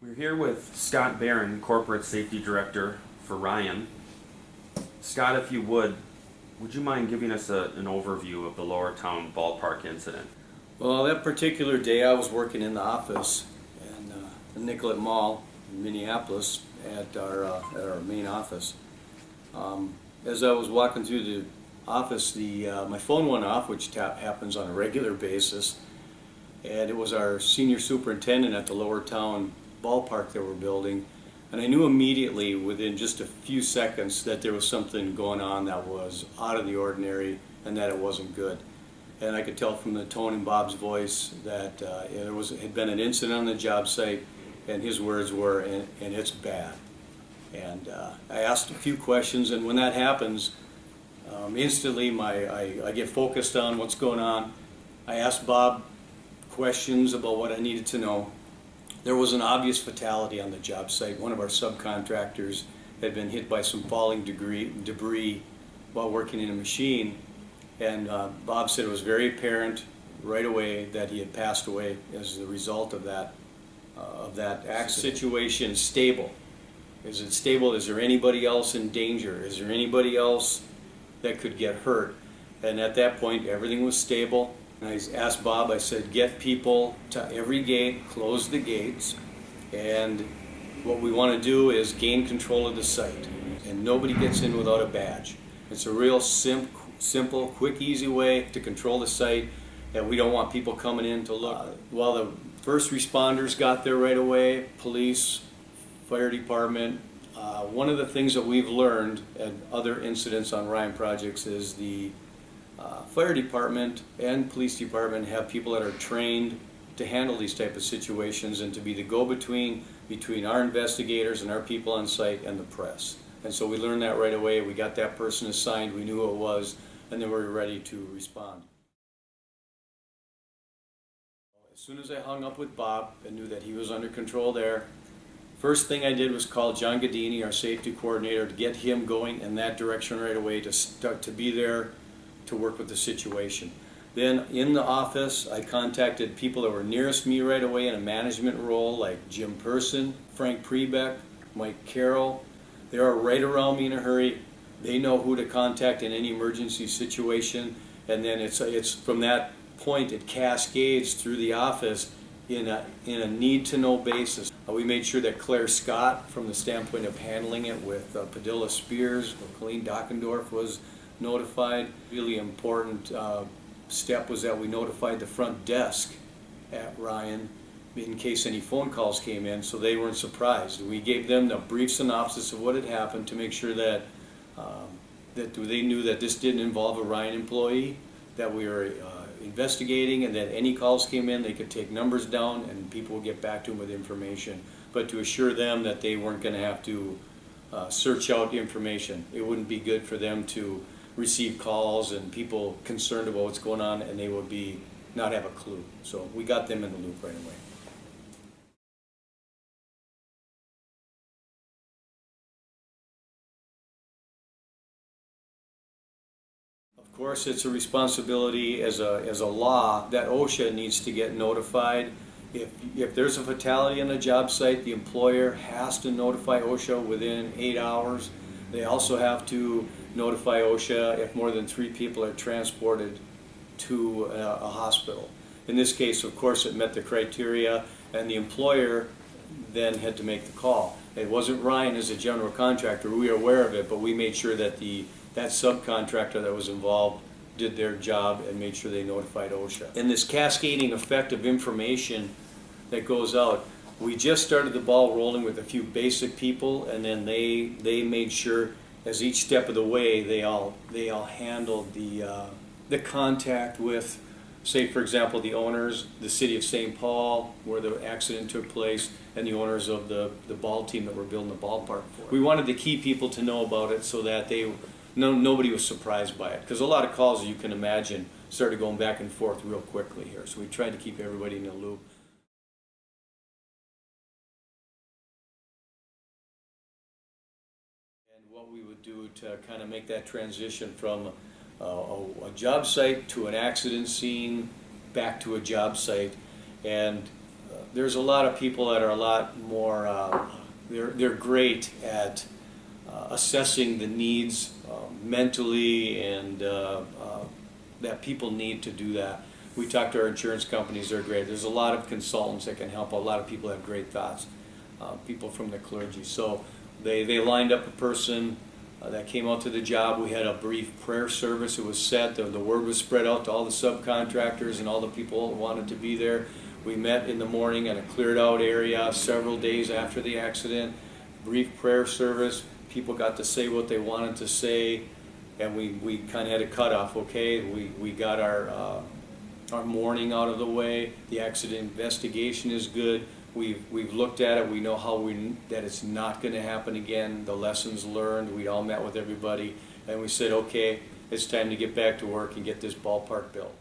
We're here with Scott Barron, Corporate Safety Director for Ryan. Scott, if you would you mind giving us an overview of the Lower Town ballpark incident? Well, that particular day I was working in the office in the Nicollet Mall in Minneapolis at our main office. As I was walking through the office, my phone went off, which happens on a regular basis, and it was our senior superintendent at the Lower Town ballpark that we're building. And I knew immediately, within just a few seconds, that there was something going on that was out of the ordinary and that it wasn't good. And I could tell from the tone in Bob's voice that had been an incident on the job site, and his words were, and it's bad. And I asked a few questions, and when that happens, instantly I get focused on what's going on. I asked Bob questions about what I needed to know. There was an obvious fatality on the job site. One of our subcontractors had been hit by some falling debris while working in a machine, and Bob said it was very apparent right away that he had passed away as a result of that accident. Situation stable. Is it stable? Is there anybody else in danger? Is there anybody else that could get hurt? And at that point, everything was stable. And I asked Bob, I said, get people to every gate, close the gates, and what we want to do is gain control of the site. And nobody gets in without a badge. It's a real simple, quick, easy way to control the site, and we don't want people coming in to look. While the first responders got there right away, police, fire department, one of the things that we've learned at other incidents on Ryan projects is the fire department and police department have people that are trained to handle these type of situations and to be the go-between between our investigators and our people on site and the press. And so we learned that right away. We got that person assigned, we knew who it was, and then we were ready to respond. As soon as I hung up with Bob and knew that he was under control there, first thing I did was call John Gadini, our safety coordinator, to get him going in that direction right away, to start to be there to work with the situation. Then in the office, I contacted people that were nearest me right away in a management role, like Jim Person, Frank Prebeck, Mike Carroll. They are right around me in a hurry. They know who to contact in any emergency situation, and then it's from that point it cascades through the office in a need-to-know basis. We made sure that Claire Scott, from the standpoint of handling it with Padilla Spears, Colleen Dockendorf was notified. Really important step was that we notified the front desk at Ryan in case any phone calls came in, so they weren't surprised. We gave them the brief synopsis of what had happened to make sure that they knew that this didn't involve a Ryan employee, that we were investigating, and that any calls came in, they could take numbers down and people would get back to them with information. But to assure them that they weren't going to have to search out information. It wouldn't be good for them to receive calls and people concerned about what's going on, and they would not have a clue. So we got them in the loop right away. Of course, it's a responsibility as a law that OSHA needs to get notified. If there's a fatality on a job site, the employer has to notify OSHA within 8 hours. They also have to notify OSHA if more than 3 people are transported to a hospital. In this case, of course, it met the criteria, and the employer then had to make the call. It wasn't Ryan as a general contractor. We were aware of it, but we made sure that that subcontractor that was involved did their job and made sure they notified OSHA. And this cascading effect of information that goes out, we just started the ball rolling with a few basic people, and then they made sure as each step of the way they all handled the contact with, say for example, the owners, the city of St. Paul, where the accident took place, and the owners of the ball team that we're building the ballpark for. We wanted the key people to know about it so that nobody was surprised by it, because a lot of calls, as you can imagine, started going back and forth real quickly here. So we tried to keep everybody in the loop. And what we would do to kind of make that transition from a job site to an accident scene back to a job site. And there's a lot of people that are a lot more, they're great at assessing the needs mentally and that people need to do that. We talk to our insurance companies, they're great. There's a lot of consultants that can help. A lot of people have great thoughts, people from the clergy. So they lined up a person that came out to the job. We had a brief prayer service. It was set. The word was spread out to all the subcontractors and all the people who wanted to be there. We met in the morning in a cleared out area several days after the accident. Brief prayer service. People got to say what they wanted to say, and we kind of had a cutoff. Okay, we got our mourning out of the way. The accident investigation is good. We've looked at it. We know that it's not going to happen again. The lessons learned. We all met with everybody, and we said, okay, it's time to get back to work and get this ballpark built.